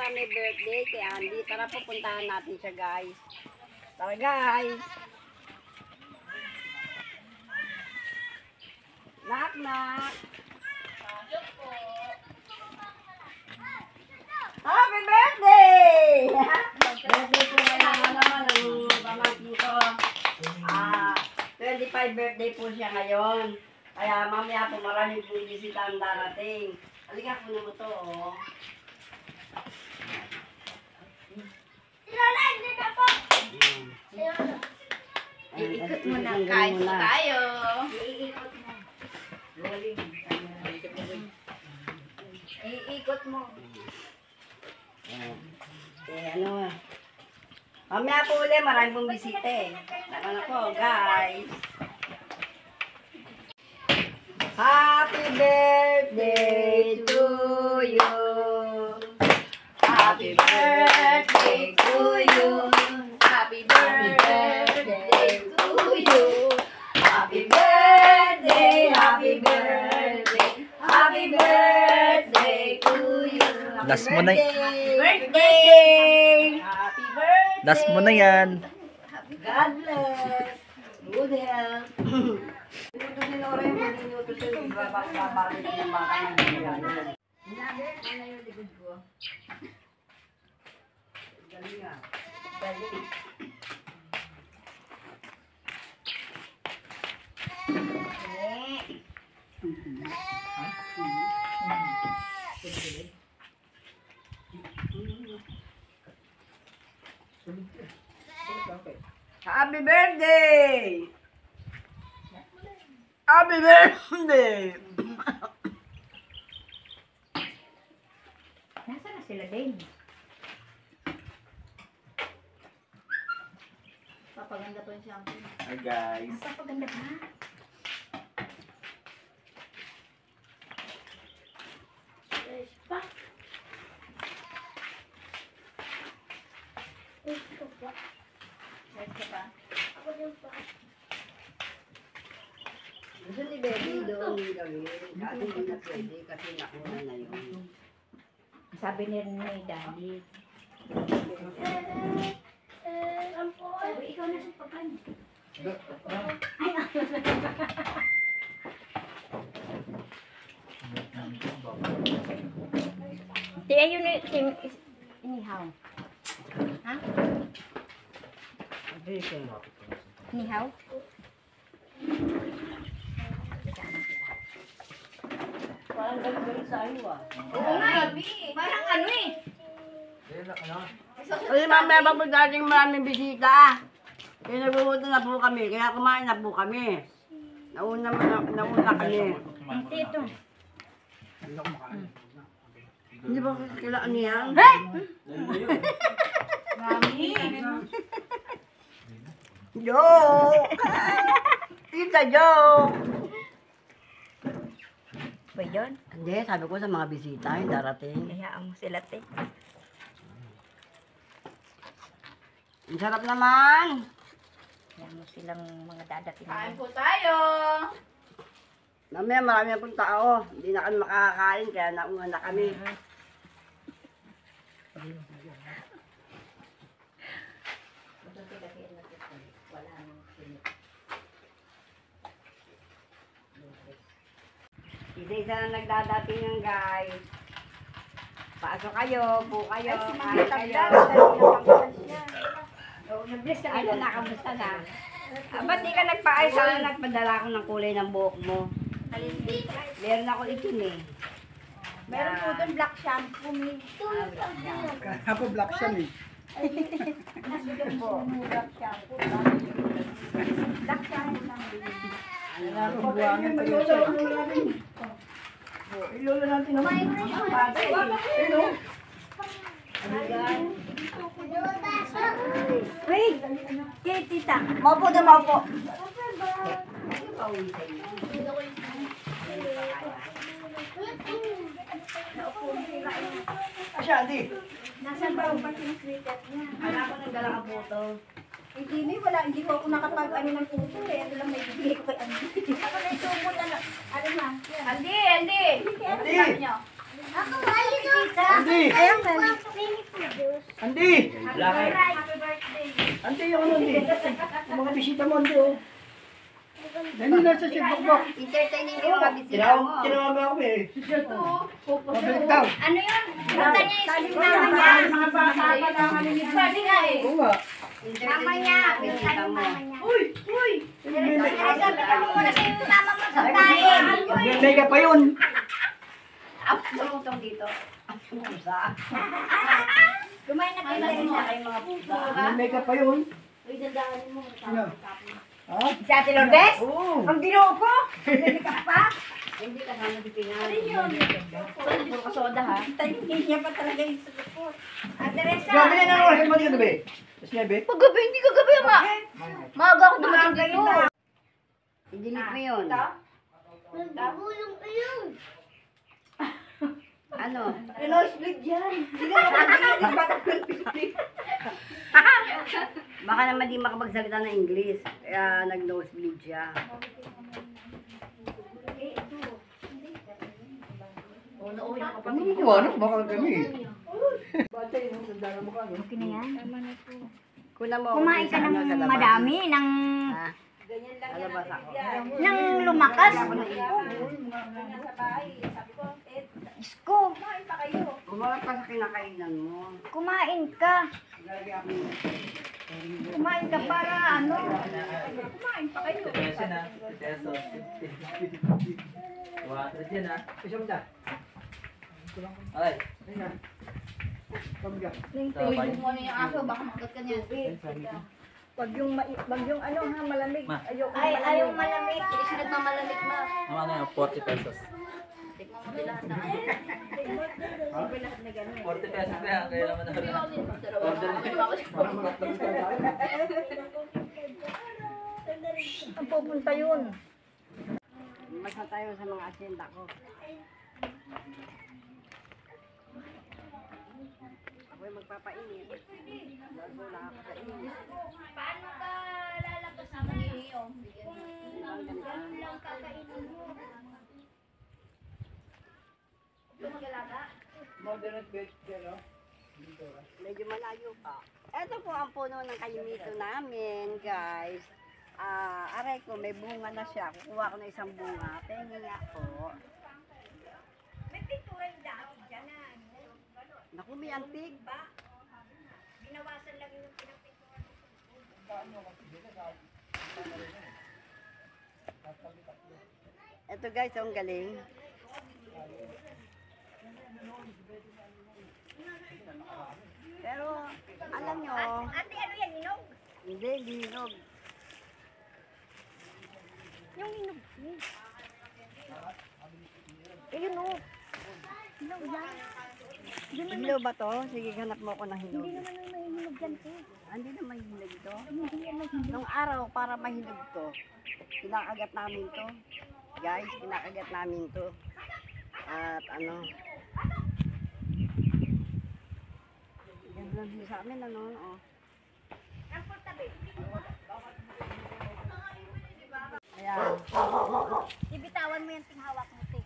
sa may birthday kay Andy. Tara, pupuntahan natin siya, guys. Tara, guys. Knock, knock. Happy birthday! Birthday po ngayon ng pamangkin ko. 25 birthday po siya ngayon. Kaya mamaya po maraming pong bisita ang darating. Halika po na mo to, oh. Iikot mo na, kain po tayo. Iikot mo. Iikot mo. Ano mamaya po ulit, maraming pong bisita eh. Ano po, guys. Happy birthday to you. Happy birthday to you. Happy birthday to you. Happy birthday, happy birthday, happy birthday to you. Last mo na Birthday! Happy birthday! Last mo na yan. God bless. Good health. Minuto din oras yung minuto siya. Babalik ng baka ng bigay. Hinabi, ano yung likod ko? Galing nga. Galing. Happy birthday! Happy birthday! Nasaan na sila din? Papaganda po yung shampoo. Hi guys. Papaganda pa? Gusto ni Baby doon yung gawin. Kasi hindi na pwede kasi nauna na yun. Sabi ni Daddy. Ikaw na sa pagkain. Di ayun inihaw. Ha? Inihaw? Parang galing sa iyo ah. Oo nga, parang ano eh. Kasi mamaya pa po dating maraming bisita. Kaya nagpupunta na po kami. Kaya kumain na po kami. Nauna kami. Ito. Hindi ba kailangan niya? Hey! Mami! Joke! Tita joke! Ba yun? Hindi, sabi ko sa mga bisita yung darating. Hayaan mo sila, te. Ang sarap naman! Hayaan mo silang mga dadating. Kain po tayo! Mamaya marami na pong tao. Hindi na kami makakakain kaya nauna na kami. Isa-isa na nagdadating yung guys. Pasok kayo, po kayo, kain kayo. Nag-bless ka Ano na, kamusta na? Ba't di ka nagpaayos? Sana nagpadala ako ng kulay ng buhok mo. Meron ako itin eh. Meron po doon black shampoo. Hapo black siya eh. Black shampoo. Black shampoo lang din. Ilolo natin naman. Wait! Kay tita. Maupo na, maupo. Asyadi. Nasaan ba ang pati ng sweater niya? Alam ko nagdala ka photo. Hindi, hindi ko ako nakapag-ano ng puto eh. Ano lang may bibigay ko kay Andy. Ako na itumot, ano na? Andy! Ako, ay, ito. Andy! Ayun, Andi! Happy birthday. Andi, yung ano, Andi? Yung mga bisita mo, Andi, oh. Dali na sa sigbok. Entertaining mo yung mga bisita mo. Tinawag ako eh. Mabalik daw. Ano yun? Punta niya yung mama niya. Mga bata pa lang ano niya. Sabi nga eh. Oo nga. Mama niya. Bisita mo. Uy! Uy! Sabi ka mo muna sa yung mama mo sa kain. Magbibigay ka pa yun. Tumutong dito. Pusa. Kumain na kayo Alam rin mo siya. kayo mga pusa. Magbibigay ka pa yun. Uy, dandaanin mo. Ano? Ha? Si Ate Lourdes? Oo. Ang ginoo ko? Hindi ka pa? Hindi kasama si Pinang. Ano yun? Puro ka soda ha. Hindi niya pa talaga yung sagot. Ate Reza. Grabe na ng oras mo dito, be. Tapos nga, be. Paggabi, hindi kagabi nga. Maaga ako dumating dito. I-delete mo yun. Nagulong pa yun. Ano? Nosebleed yan. Hindi ka makakagigil. Bakit nosebleed? Baka naman di makapagsalita ng English. Kaya nag-nosebleed siya. Ano mo kuha? Ano? Baka kami eh. Bata yun, sandala mo ka. Okay na yan. Kuna mo. Kumain ka ng madami, ng Ha? Alabas ako. lumakas. Isko, Kumain pa sa kinakainan mo. kumain ka. Kumain ka para ano? Kumain pa kayo. Peso na. Peso. 200 yan ha. Isang da. Alay. Ayun. Pamga. Mo na yung aso, baka makagat ka niyan. Pag yung ano ha, malamig. Ma. Ayoko Ay, ayaw malamig. Hindi siya nagmamalamig ma. Ano yan? 40 pesos. Tikman mo sila na. 40 pesos na yan. Kaya naman order Ang pupunta yun. Basta tayo sa mga asyenda ko. Ako'y magpapainit. Bago nakakainit. Paano ka lalabas sa mga iyo? Ganun lang kakainin mo. Lumagalaga? Moderate bed, pero. Medyo malayo pa. Ito po ang puno ng kayumito namin, guys. Aray ko, may bunga na siya. Kukuha ko na isang bunga. Pengi nga po. May pintura yung dati dyan na. Naku, may antig. Binawasan lang yung pinapintura. Ito guys, ang galing. Pero, alam nyo, Ate, ano yan? Inog? hindi, ginog. Yung inog. Ayun o. Inog yan. Hilo ba to? Sige, hanap mo ko ng hinog. Hindi naman yung may inog yan to. Hindi na mahinog to. Hindi yan may inog. Nung araw, para mahinog to, kinakagat namin to. Guys, kinakagat namin to. At ano, ganun din sa amin, ano, oh. Ayan. Ibitawan mo yung tinghawak mo, te.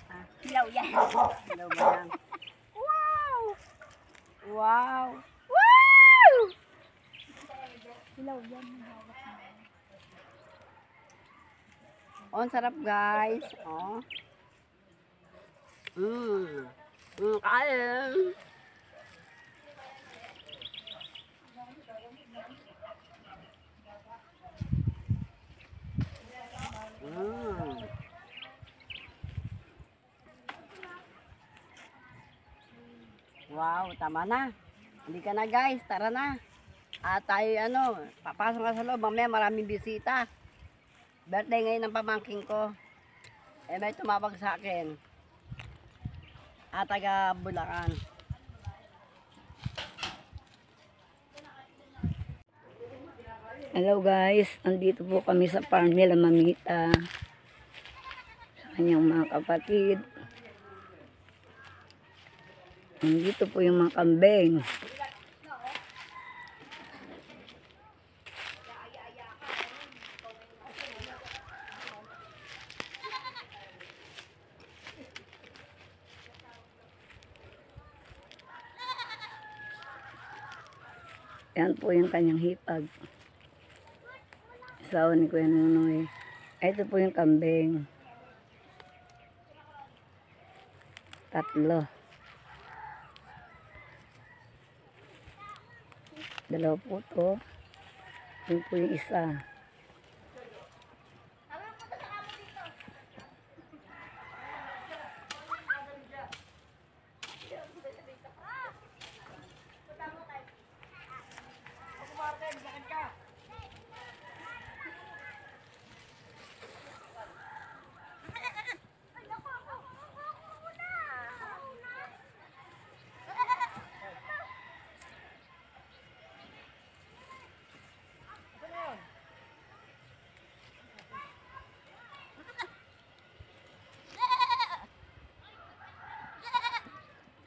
Ah. Hilaw yan. Hello ba yan? Wow! Wow! Wow! Hilaw yan. yung hawak mo. Oh, ang sarap guys. Oh. Kain. Wow, tama na. Hindi ka na guys, tara na. At tayo ano, papasok na sa loob, mamaya maraming bisita. Birthday ngayon ng pamangking ko. Eh may tumawag sa akin. Taga Bulacan. Hello guys, andito po kami sa farm nila Mamita. Sa kanyang mga kapatid. Andito po yung mga kambing. Yan po yung kanyang hipag. Asawa ni Kuya Nunoy. Ito po yung kambing. 3. 2 po to. Yun po yung isa.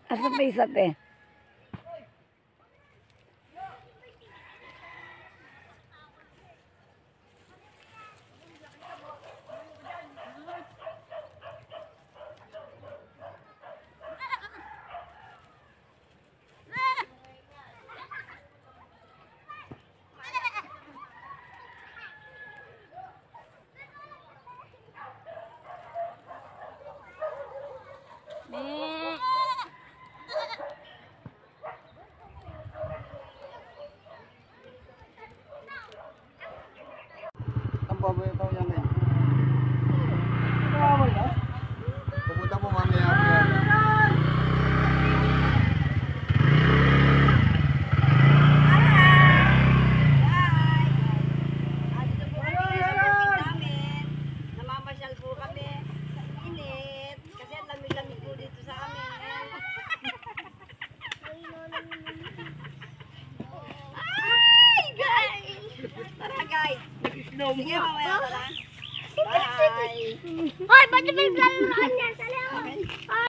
Asa pa isa, te? Ang baboy pa namin. Pupunta po mamaya po yan. Dito po kami sa bukid namin. Namamasyal po kami. Init. Kasi ang lamig-lamig po dito sa amin. Ay, guys! Tara, guys. Sige, mamaya tara. Bye! Hoy, ba't may laruan niya?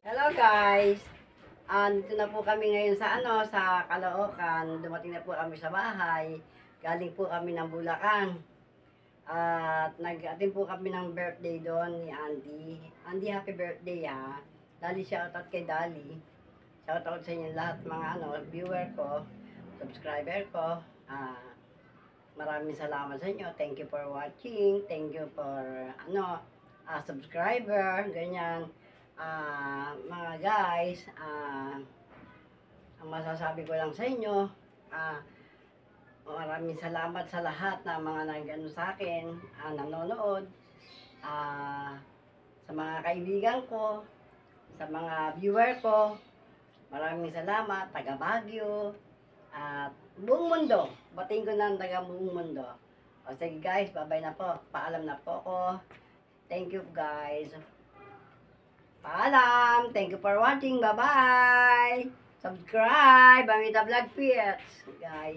Hello guys! Dito na po kami ngayon sa sa Caloocan. Dumating na po kami sa bahay. Galing po kami ng Bulacan. At nag-attend po kami ng birthday doon ni Andy. Andy, happy birthday ha. Dali, shoutout kay Dali. Shoutout sa inyo lahat mga viewer ko, subscriber ko. Maraming salamat sa inyo. Thank you for watching. Thank you for subscriber, ganyan. Mga guys, ang masasabi ko lang sa inyo, maraming salamat sa lahat na mga nag-ano sa akin, nanonood, sa mga kaibigan ko, sa mga viewer ko, maraming salamat, taga Baguio, at buong mundo. Batiin ko ng taga buong mundo. O sige guys, bye-bye na po. Paalam na po ako. Thank you guys. Paalam. Thank you for watching. Bye-bye. Subscribe. Amita Vlog Pits. Guys.